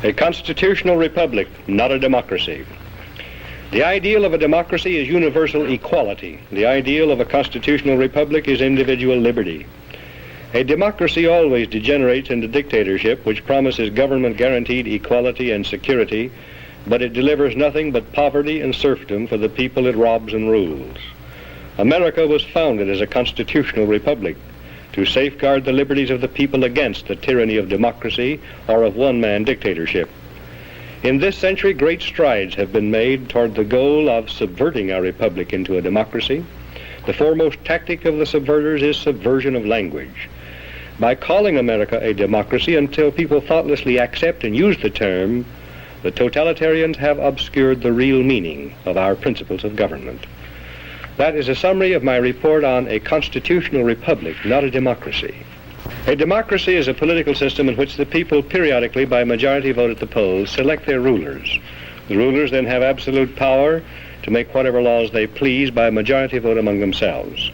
A constitutional republic, not a democracy. The ideal of a democracy is universal equality. The ideal of a constitutional republic is individual liberty. A democracy always degenerates into dictatorship, which promises government-guaranteed equality and security, but it delivers nothing but poverty and serfdom for the people it robs and rules. America was founded as a constitutional republic to safeguard the liberties of the people against the tyranny of democracy or of one-man dictatorship. In this century, great strides have been made toward the goal of subverting our republic into a democracy. The foremost tactic of the subverters is subversion of language. By calling America a democracy until people thoughtlessly accept and use the term, the totalitarians have obscured the real meaning of our principles of government. That is a summary of my report on a constitutional republic, not a democracy. A democracy is a political system in which the people periodically, by majority vote at the polls, select their rulers. The rulers then have absolute power to make whatever laws they please by majority vote among themselves.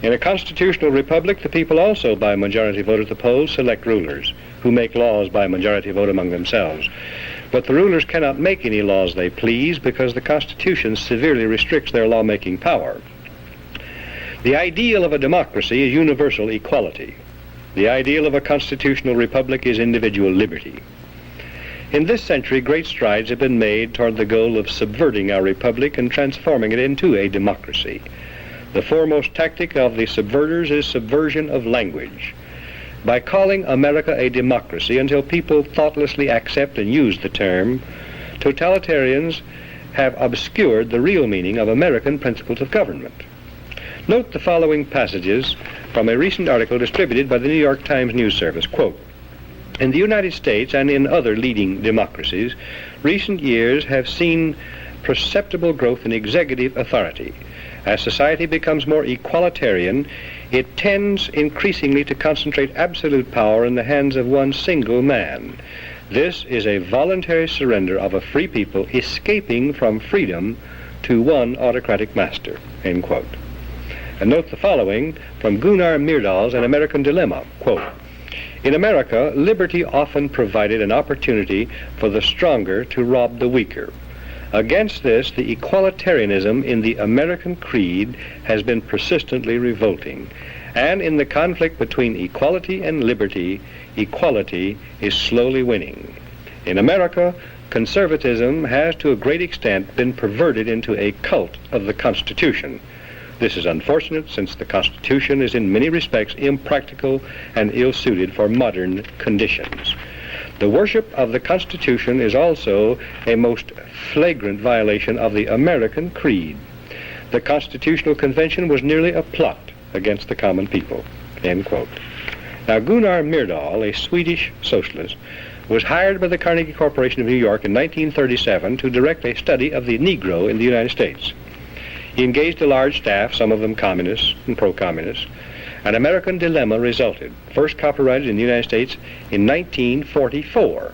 In a constitutional republic, the people also, by majority vote at the polls, select rulers who make laws by majority vote among themselves. But the rulers cannot make any laws they please because the Constitution severely restricts their lawmaking power. The ideal of a democracy is universal equality. The ideal of a constitutional republic is individual liberty. In this century, great strides have been made toward the goal of subverting our republic and transforming it into a democracy. The foremost tactic of the subverters is subversion of language. By calling America a democracy until people thoughtlessly accept and use the term, totalitarians have obscured the real meaning of American principles of government. Note the following passages from a recent article distributed by the New York Times News Service. Quote, "In the United States and in other leading democracies, recent years have seen perceptible growth in executive authority. As society becomes more equalitarian, it tends increasingly to concentrate absolute power in the hands of one single man. This is a voluntary surrender of a free people escaping from freedom to one autocratic master." End quote. And note the following from Gunnar Myrdal's An American Dilemma. Quote, "In America, liberty often provided an opportunity for the stronger to rob the weaker. Against this, the equalitarianism in the American creed has been persistently revolting. And in the conflict between equality and liberty, equality is slowly winning. In America, conservatism has to a great extent been perverted into a cult of the Constitution. This is unfortunate, since the Constitution is in many respects impractical and ill-suited for modern conditions. The worship of the Constitution is also a most flagrant violation of the American creed. The Constitutional Convention was nearly a plot against the common people." End quote. Now, Gunnar Myrdal, a Swedish socialist, was hired by the Carnegie Corporation of New York in 1937 to direct a study of the Negro in the United States. He engaged a large staff, some of them communists and pro-communists. An American Dilemma resulted, first copyrighted in the United States in 1944.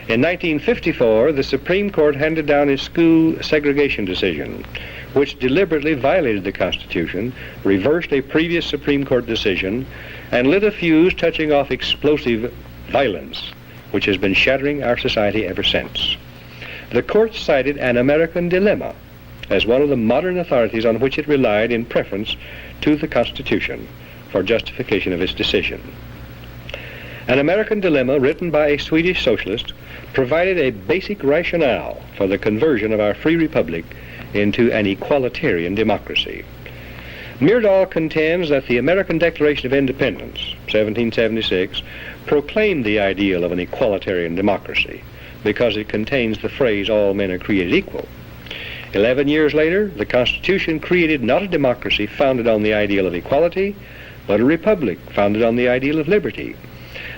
In 1954, the Supreme Court handed down a school segregation decision, which deliberately violated the Constitution, reversed a previous Supreme Court decision, and lit a fuse touching off explosive violence, which has been shattering our society ever since. The court cited An American Dilemma as one of the modern authorities on which it relied in preference to the Constitution for justification of its decision. An American Dilemma, written by a Swedish socialist, provided a basic rationale for the conversion of our free republic into an equalitarian democracy. Myrdal contends that the American Declaration of Independence, 1776, proclaimed the ideal of an equalitarian democracy because it contains the phrase, "all men are created equal." 11 years later, the Constitution created not a democracy founded on the ideal of equality, but a republic founded on the ideal of liberty.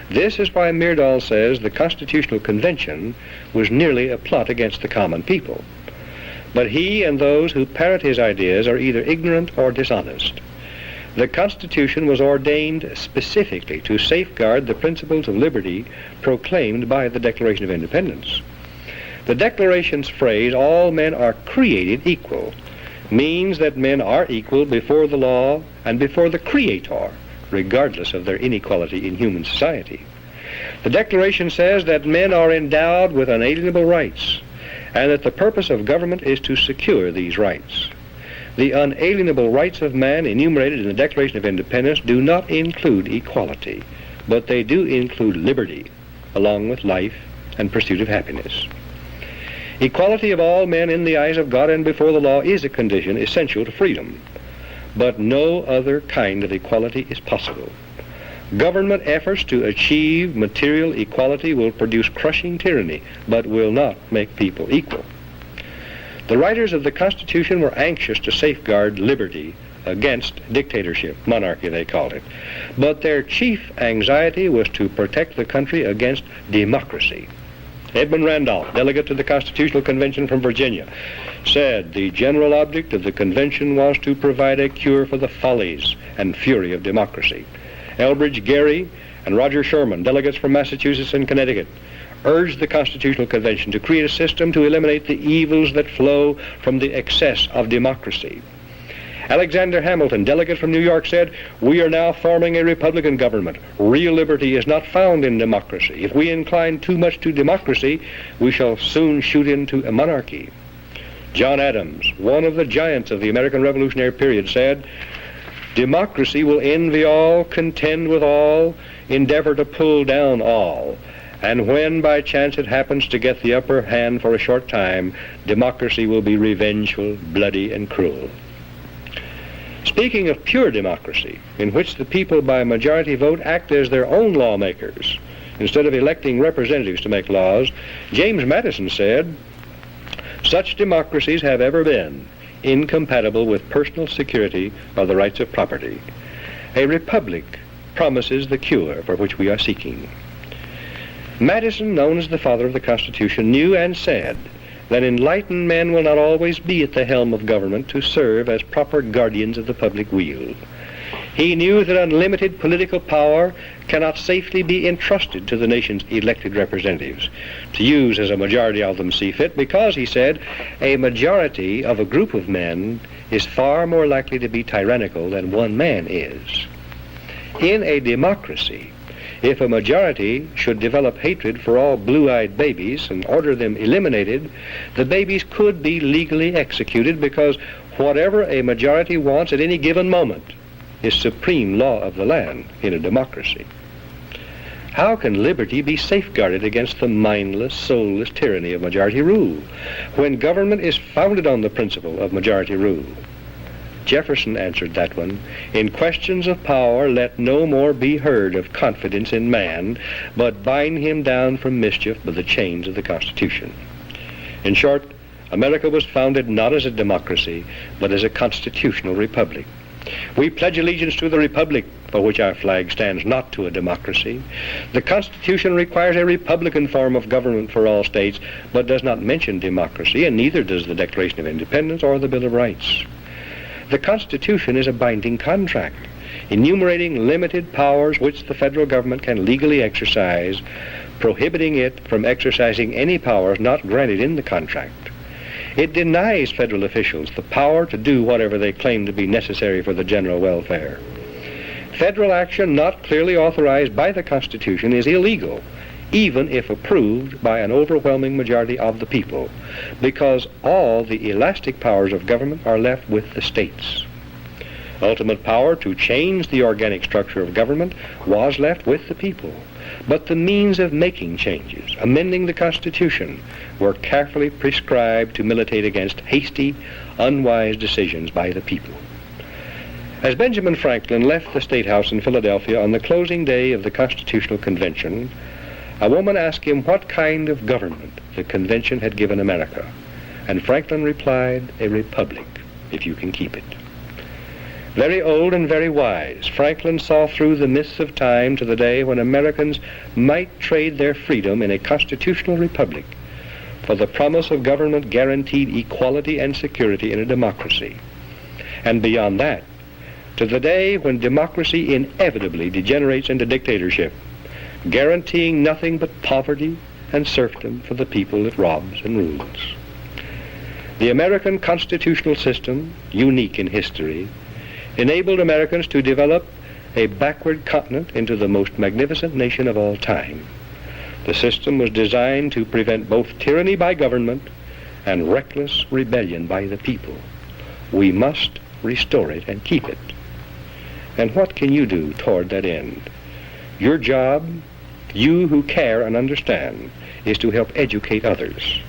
This is why Myrdal says the Constitutional Convention was nearly a plot against the common people. But he and those who parrot his ideas are either ignorant or dishonest. The Constitution was ordained specifically to safeguard the principles of liberty proclaimed by the Declaration of Independence. The Declaration's phrase, "all men are created equal," means that men are equal before the law and before the Creator, regardless of their inequality in human society. The Declaration says that men are endowed with unalienable rights, and that the purpose of government is to secure these rights. The unalienable rights of man enumerated in the Declaration of Independence do not include equality, but they do include liberty, along with life and pursuit of happiness. Equality of all men in the eyes of God and before the law is a condition essential to freedom, but no other kind of equality is possible. Government efforts to achieve material equality will produce crushing tyranny, but will not make people equal. The writers of the Constitution were anxious to safeguard liberty against dictatorship, monarchy they called it, but their chief anxiety was to protect the country against democracy. Edmund Randolph, delegate to the Constitutional Convention from Virginia, said the general object of the convention was to provide a cure for the follies and fury of democracy. Elbridge Gerry and Roger Sherman, delegates from Massachusetts and Connecticut, urged the Constitutional Convention to create a system to eliminate the evils that flow from the excess of democracy. Alexander Hamilton, delegate from New York, said, "We are now forming a Republican government. Real liberty is not found in democracy. If we incline too much to democracy, we shall soon shoot into a monarchy." John Adams, one of the giants of the American Revolutionary period, said, "Democracy will envy all, contend with all, endeavor to pull down all. And when by chance it happens to get the upper hand for a short time, democracy will be revengeful, bloody, and cruel." Speaking of pure democracy, in which the people by majority vote act as their own lawmakers, instead of electing representatives to make laws, James Madison said, "Such democracies have ever been incompatible with personal security or the rights of property. A republic promises the cure for which we are seeking." Madison, known as the father of the Constitution, knew and said that enlightened men will not always be at the helm of government to serve as proper guardians of the public weal. He knew that unlimited political power cannot safely be entrusted to the nation's elected representatives, to use as a majority of them see fit, because, he said, a majority of a group of men is far more likely to be tyrannical than one man is. In a democracy, if a majority should develop hatred for all blue-eyed babies and order them eliminated, the babies could be legally executed, because whatever a majority wants at any given moment is supreme law of the land in a democracy. How can liberty be safeguarded against the mindless, soulless tyranny of majority rule when government is founded on the principle of majority rule? Jefferson answered that one, "In questions of power, let no more be heard of confidence in man, but bind him down from mischief by the chains of the Constitution." In short, America was founded not as a democracy, but as a constitutional republic. We pledge allegiance to the republic for which our flag stands, not to a democracy. The Constitution requires a republican form of government for all states, but does not mention democracy, and neither does the Declaration of Independence or the Bill of Rights. The Constitution is a binding contract, enumerating limited powers which the federal government can legally exercise, prohibiting it from exercising any powers not granted in the contract. It denies federal officials the power to do whatever they claim to be necessary for the general welfare. Federal action not clearly authorized by the Constitution is illegal, even if approved by an overwhelming majority of the people, because all the elastic powers of government are left with the states. Ultimate power to change the organic structure of government was left with the people, but the means of making changes, amending the Constitution, were carefully prescribed to militate against hasty, unwise decisions by the people. As Benjamin Franklin left the State House in Philadelphia on the closing day of the Constitutional Convention, a woman asked him what kind of government the convention had given America, and Franklin replied, "A republic, if you can keep it." Very old and very wise, Franklin saw through the mists of time to the day when Americans might trade their freedom in a constitutional republic for the promise of government guaranteed equality and security in a democracy. And beyond that, to the day when democracy inevitably degenerates into dictatorship, guaranteeing nothing but poverty and serfdom for the people it robs and rules. The American constitutional system, unique in history, enabled Americans to develop a backward continent into the most magnificent nation of all time. The system was designed to prevent both tyranny by government and reckless rebellion by the people. We must restore it and keep it. And what can you do toward that end? Your job, you who care and understand, is to help educate others.